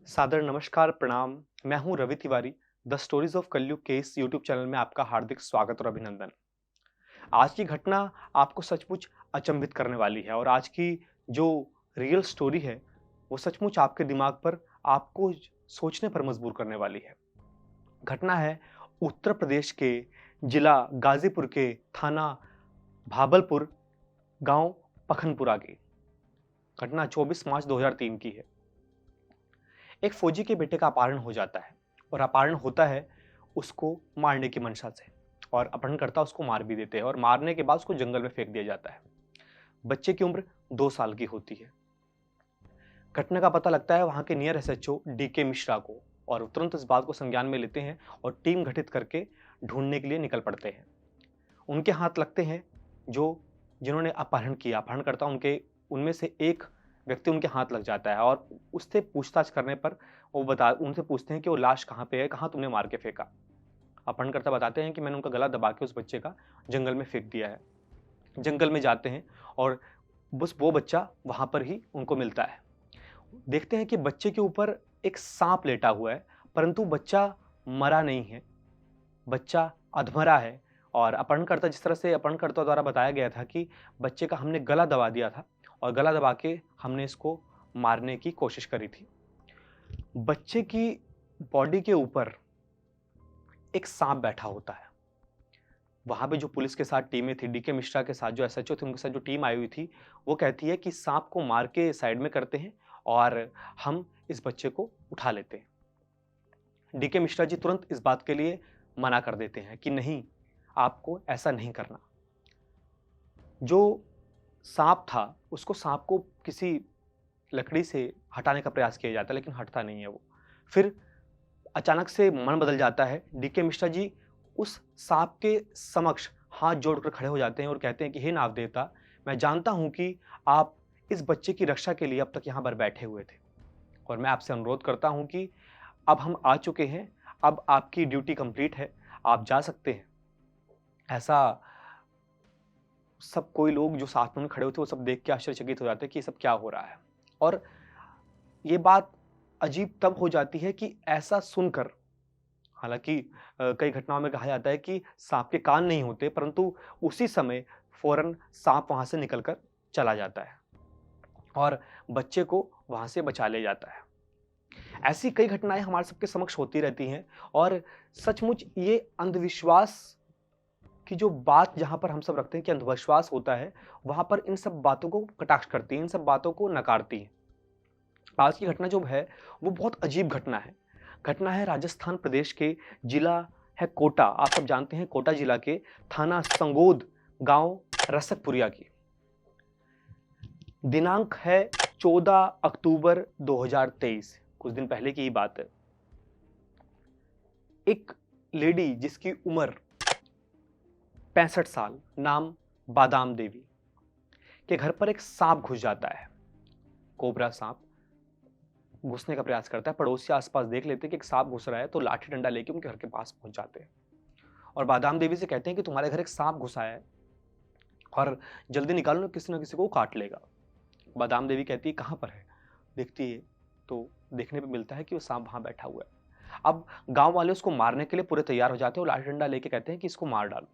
सादर नमस्कार, प्रणाम। मैं हूं Ravi Tiwari. The stories of Kalyug के इस यूट्यूब चैनल में आपका हार्दिक स्वागत और अभिनंदन। आज की घटना आपको सचमुच अचंभित करने वाली है और आज की जो रियल स्टोरी है, वो सचमुच आपके दिमाग पर आपको सोचने पर मजबूर करने वाली है। घटना है उत्तर प्रदेश के जिला गाजीपुर के थाना भागलपुर, गांव पखनपुरा की। घटना 24 मार्च 2003 की है। एक फौजी के बेटे का अपहरण हो जाता है और अपहरण होता है उसको मारने की मंशा से, और अपहरणकर्ता उसको मार भी देते हैं और मारने के बाद उसको जंगल में फेंक दिया जाता है। बच्चे की उम्र 2 साल की होती है। घटना का पता लगता है वहां के नियर एसएचओ डीके मिश्रा को, और तुरंत इस बात को संज्ञान में लेते हैं और टीम गठित करके ढूंढने के लिए निकल पड़ते हैं। उनके हाथ लगते हैं जो जिन्होंने अपहरण किया, अपहरणकर्ता उनके उनमें से एक व्यक्ति उनके हाथ लग जाता है, और उससे पूछताछ करने पर उनसे पूछते हैं कि वो लाश कहाँ पे है, कहाँ तुमने मार के फेंका। अपहरणकर्ता बताते हैं कि मैंने उनका गला दबा के उस बच्चे का जंगल में फेंक दिया है। जंगल में जाते हैं और बस वो बच्चा वहां पर ही उनको मिलता है। देखते हैं कि बच्चे के ऊपर एक सांप लेटा हुआ है, परंतु बच्चा मरा नहीं है, बच्चा अधमरा है। और अपहरणकर्ता जिस तरह से अपहरणकर्ता द्वारा बताया गया था कि बच्चे का हमने गला दबा दिया था और गला दबा के हमने इसको मारने की कोशिश करी थी। बच्चे की बॉडी के ऊपर एक सांप बैठा होता है। वहां पे जो पुलिस के साथ टीमें थी, डीके मिश्रा के साथ जो एसएचओ थे, उनके साथ जो टीम आई हुई थी, वो कहती है कि सांप को मार के साइड में करते हैं और हम इस बच्चे को उठा लेते हैं। डीके मिश्रा जी तुरंत इस बात के लिए मना कर देते हैं कि नहीं, आपको ऐसा नहीं करना। जो सांप था, उसको सांप को किसी लकड़ी से हटाने का प्रयास किया जाता है, लेकिन हटता नहीं है वो। फिर अचानक से मन बदल जाता है। डीके मिश्रा जी उस सांप के समक्ष हाथ जोड़कर खड़े हो जाते हैं और कहते हैं कि हे नाग देवता, मैं जानता हूं कि आप इस बच्चे की रक्षा के लिए अब तक यहां पर बैठे हुए थे, और मैं आपसे अनुरोध करता हूं कि अब हम आ चुके हैं, अब आपकी ड्यूटी कंप्लीट है, आप जा सकते हैं। ऐसा सब कोई लोग जो साथ में खड़े होते वो सब देख के आश्चर्यचकित हो जाते हैं कि ये सब क्या हो रहा है। और ये बात अजीब तब हो जाती है कि ऐसा सुनकर, हालांकि कई घटनाओं में कहा जाता है कि सांप के कान नहीं होते, परंतु उसी समय फौरन सांप वहां से निकलकर चला जाता है और बच्चे को वहां से बचा ले जाता है। ऐसी कई घटनाएं हमारे सबके समक्ष होती रहती हैं, और सचमुच ये अंधविश्वास की जो बात जहां पर हम सब रखते हैं कि अंधविश्वास होता है, वहां पर इन सब बातों को कटाक्ष करती है, इन सब बातों को नकारती है। आज की घटना जो है वो बहुत अजीब घटना है। घटना है राजस्थान प्रदेश के, जिला है कोटा। आप सब जानते हैं कोटा जिला के थाना संगोद, गांव रसकपुरिया की। दिनांक है 14 अक्टूबर 2023, कुछ दिन पहले की ही बात है। एक लेडी जिसकी उम्र 65 साल, नाम बादाम देवी, के घर पर एक सांप घुस जाता है। कोबरा सांप घुसने का प्रयास करता है। पड़ोसी आसपास देख लेते हैं कि एक सांप घुस रहा है, तो लाठी डंडा लेके उनके घर के पास पहुंच जाते हैं और बादाम देवी से कहते हैं कि तुम्हारे घर एक सांप घुसा है और जल्दी निकालो, ना किसी को काट लेगा। बादाम देवी कहती है कहां पर है। देखती है तो देखने पे मिलता है कि वो सांप वहां बैठा हुआ है। अब गांव वाले उसको मारने के लिए पूरे तैयार हो जाते हैं और लाठी डंडा लेके कहते हैं कि इसको मार डालो,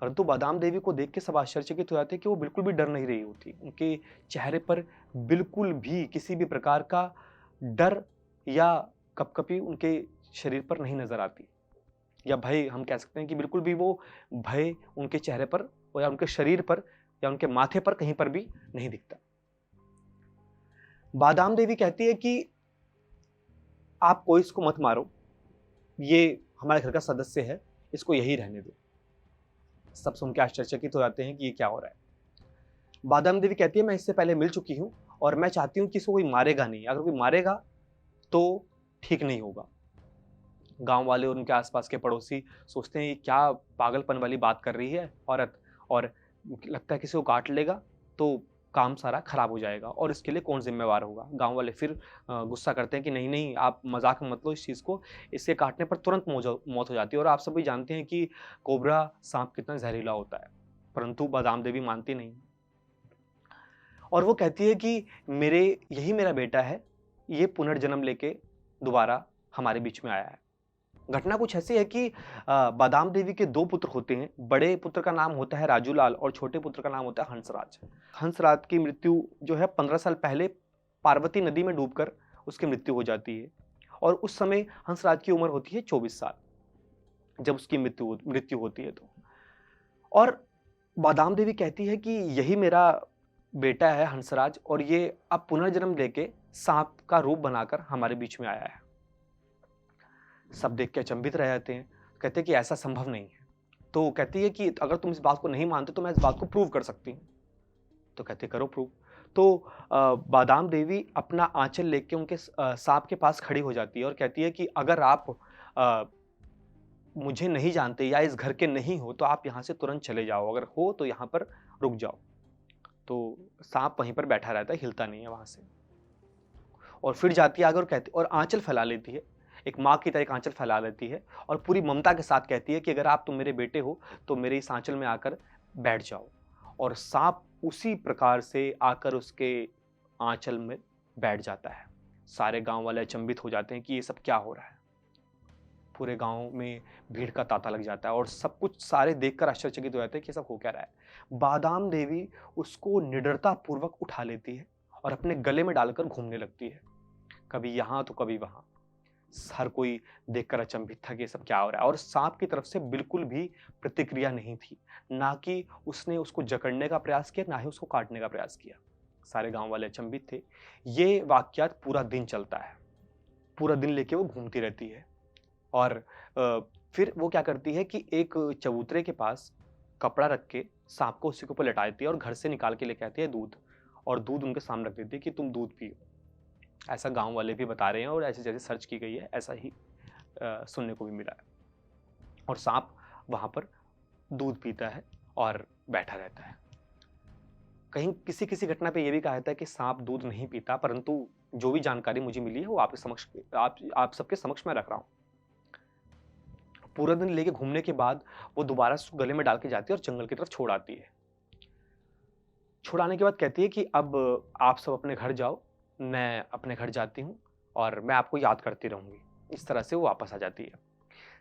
परंतु बादाम देवी को देख के सब आश्चर्यचकित हो जाते हैं कि वो बिल्कुल भी डर नहीं रही होती। उनके चेहरे पर बिल्कुल भी किसी भी प्रकार का डर या कपकपी उनके शरीर पर नहीं नजर आती, या भय हम कह सकते हैं कि बिल्कुल भी वो भय उनके चेहरे पर या उनके शरीर पर या उनके माथे पर कहीं पर भी नहीं दिखता। बादाम देवी कहती है कि आप कोई इसको मत मारो, ये हमारे घर का सदस्य है, इसको यही रहने दो। सब सुन के आश्चर्यचकित हो जाते हैं कि ये क्या हो रहा है। बादाम देवी कहती है मैं इससे पहले मिल चुकी हूं और मैं चाहती हूं कि इसको कोई मारेगा नहीं, अगर कोई मारेगा तो ठीक नहीं होगा। गांव वाले और उनके आसपास के पड़ोसी सोचते हैं ये क्या पागलपन वाली बात कर रही है औरत, और लगता है किसी को काट लेगा तो काम सारा खराब हो जाएगा और इसके लिए कौन जिम्मेवार होगा। गांव वाले फिर गुस्सा करते हैं कि नहीं नहीं, आप मजाक में मत लो इस चीज़ को, इसके काटने पर तुरंत मौत हो जाती है, और आप सभी जानते हैं कि कोबरा सांप कितना जहरीला होता है। परंतु बादाम देवी मानती नहीं और वो कहती है कि मेरे यही मेरा बेटा है, ये पुनर्जन्म लेके दोबारा हमारे बीच में आया है। घटना कुछ ऐसी है कि बादाम देवी के 2 पुत्र होते हैं। बड़े पुत्र का नाम होता है राजूलाल और छोटे पुत्र का नाम होता है हंसराज। हंसराज की मृत्यु जो है 15 साल पहले पार्वती नदी में डूबकर उसकी मृत्यु हो जाती है और उस समय हंसराज की उम्र होती है 24 साल जब उसकी मृत्यु होती है तो। और बादाम देवी कहती है कि यही मेरा बेटा है हंसराज और ये अब पुनर्जन्म लेके सांप का रूप बनाकर हमारे बीच में आया है। सब देख के अचंभित रह जाते हैं, कहते हैं कि ऐसा संभव नहीं है। तो कहती है कि अगर तुम इस बात को नहीं मानते तो मैं इस बात को प्रूव कर सकती हूँ। तो कहते करो प्रूव। तो बादाम देवी अपना आंचल लेके उनके सांप के पास खड़ी हो जाती है और कहती है कि अगर आप मुझे नहीं जानते या इस घर के नहीं हो तो आप यहाँ से तुरंत चले जाओ, अगर हो तो यहाँ पर रुक जाओ। तो सांप वहीं पर बैठा रहता है, हिलता नहीं है वहां से। और फिर जाती है आगे और कहती और आंचल फैला लेती है, एक माँ की तरह एक आंचल फैला लेती है और पूरी ममता के साथ कहती है कि अगर आप तुम मेरे बेटे हो तो मेरे इस आंचल में आकर बैठ जाओ। और सांप उसी प्रकार से आकर उसके आंचल में बैठ जाता है। सारे गांव वाले अचंभित हो जाते हैं कि ये सब क्या हो रहा है। पूरे गांव में भीड़ का तांता लग जाता है और सब कुछ सारे देखकर आश्चर्यचकित हो जाते हैं कि सब हो क्या रहा है। बादाम देवी उसको निडरता पूर्वक उठा लेती है और अपने गले में डालकर घूमने लगती है, कभी यहाँ तो कभी वहां। हर कोई देखकर अचंभित था कि ये सब क्या हो रहा है। और सांप की तरफ से बिल्कुल भी प्रतिक्रिया नहीं थी, ना कि उसने उसको जकड़ने का प्रयास किया ना ही उसको काटने का प्रयास किया। सारे गांव वाले अचंभित थे। ये वाकयात पूरा दिन चलता है, पूरा दिन लेके वो घूमती रहती है। और फिर वो क्या करती है कि एक चबूतरे के पास कपड़ा रख के सांप को उसी के ऊपर लटा देती है और घर से निकाल के लेके आती है दूध, और दूध उनके सामने रख देती है कि तुम दूध पियो। ऐसा गांव वाले भी बता रहे हैं और ऐसे जैसे सर्च की गई है ऐसा ही सुनने को भी मिला है। और सांप वहां पर दूध पीता है और बैठा रहता है। कहीं किसी किसी घटना पे यह भी कहा जाता है कि सांप दूध नहीं पीता, परंतु जो भी जानकारी मुझे मिली है वो आपके समक्ष आप सबके समक्ष मैं रख रहा हूं। पूरा दिन लेके घूमने के बाद वो दोबारा गले में डाल के जाती है और जंगल की तरफ छोड़ आती है। छुड़ाने के बाद कहती है कि अब आप सब अपने घर जाओ, मैं अपने घर जाती हूँ और मैं आपको याद करती रहूंगी। इस तरह से वो वापस आ जाती है।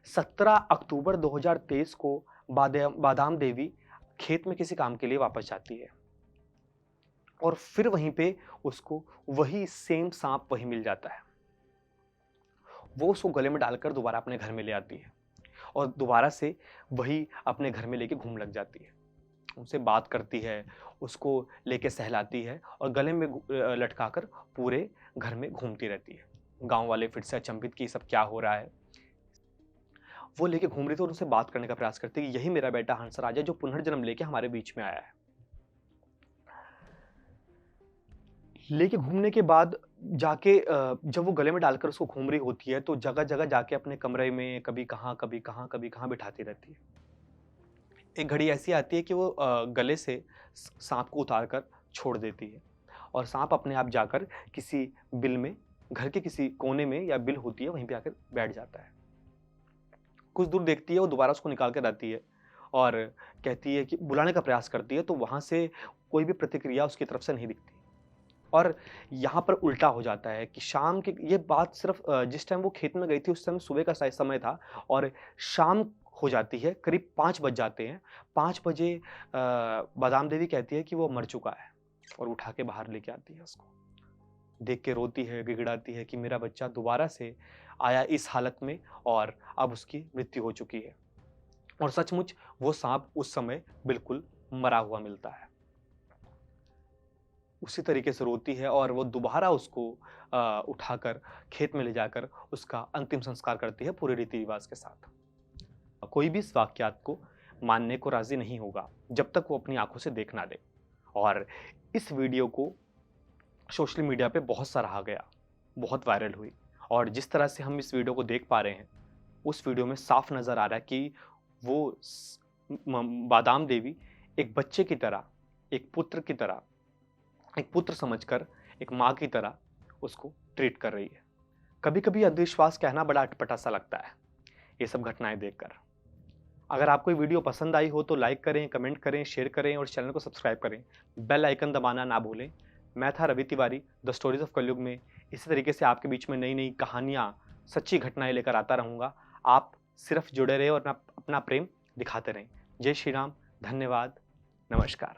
17 अक्टूबर 2023 को बादाम देवी खेत में किसी काम के लिए वापस जाती है और फिर वहीं पे उसको वही सेम सांप वही मिल जाता है। वो उसको गले में डालकर दोबारा अपने घर में ले आती है और दोबारा से वही अपने घर में लेके घूम लग जाती है। उनसे बात करती है, उसको लेके सहलाती है और गले में लटकाकर पूरे घर में घूमती रहती है। गांव वाले फिर से अचंभित कि सब क्या हो रहा है। वो लेके घूम रही थी और उनसे बात करने का प्रयास करती है कि यही मेरा बेटा हंसराज है जो पुनर्जन्म लेके हमारे बीच में आया है। लेके घूमने के बाद जाके जब वो गले में डालकर उसको घूम रही होती है तो जगह जगह जाके अपने कमरे में कभी कहाँ बिठाती रहती है। एक घड़ी ऐसी आती है कि वो गले से सांप को उतार कर छोड़ देती है और सांप अपने आप जाकर किसी बिल में, घर के किसी कोने में या बिल होती है वहीं पे आकर बैठ जाता है। कुछ दूर देखती है, वो दोबारा उसको निकाल कर आती है और कहती है कि बुलाने का प्रयास करती है तो वहां से कोई भी प्रतिक्रिया उसकी तरफ से नहीं दिखती। और यहाँ पर उल्टा हो जाता है कि शाम के, ये बात सिर्फ जिस टाइम वो खेत में गई थी उस समय सुबह का समय था और शाम हो जाती है, करीब 5 बज जाते हैं। 5 बजे बादाम देवी कहती है कि वो मर चुका है और उठा के बाहर लेके आती है उसको। देख के रोती है, गिड़गिड़ाती है कि मेरा बच्चा दोबारा से आया इस हालत में और अब उसकी मृत्यु हो चुकी है। और सचमुच वो सांप उस समय बिल्कुल मरा हुआ मिलता है। उसी तरीके से रोती है और वो दोबारा उसको उठाकर खेत में ले जाकर उसका अंतिम संस्कार करती है पूरे रीति रिवाज के साथ। कोई भी इस वाक्यात को मानने को राजी नहीं होगा जब तक वो अपनी आंखों से देख ना दे। और इस वीडियो को सोशल मीडिया पे बहुत सराहा गया, बहुत वायरल हुई और जिस तरह से हम इस वीडियो को देख पा रहे हैं उस वीडियो में साफ नजर आ रहा है कि वो बादाम देवी एक बच्चे की तरह, एक पुत्र की तरह, एक पुत्र समझकर, एक माँ की तरह उसको ट्रीट कर रही है। कभी कभी अंधविश्वास कहना बड़ा अटपटा सा लगता है ये सब घटनाएं देखकर। अगर आपको ये वीडियो पसंद आई हो तो लाइक करें, कमेंट करें, शेयर करें और चैनल को सब्सक्राइब करें। बेल आइकन दबाना ना भूलें। मैं था Ravi Tiwari the stories of Kalyug में इसी तरीके से आपके बीच में नई-नई कहानियाँ, सच्ची घटनाएँ लेकर आता रहूँगा। आप सिर्फ़ जुड़े रहें और अपना अपना प्रेम दिखाते रहें। जय श्री राम, धन्यवाद, नमस्कार।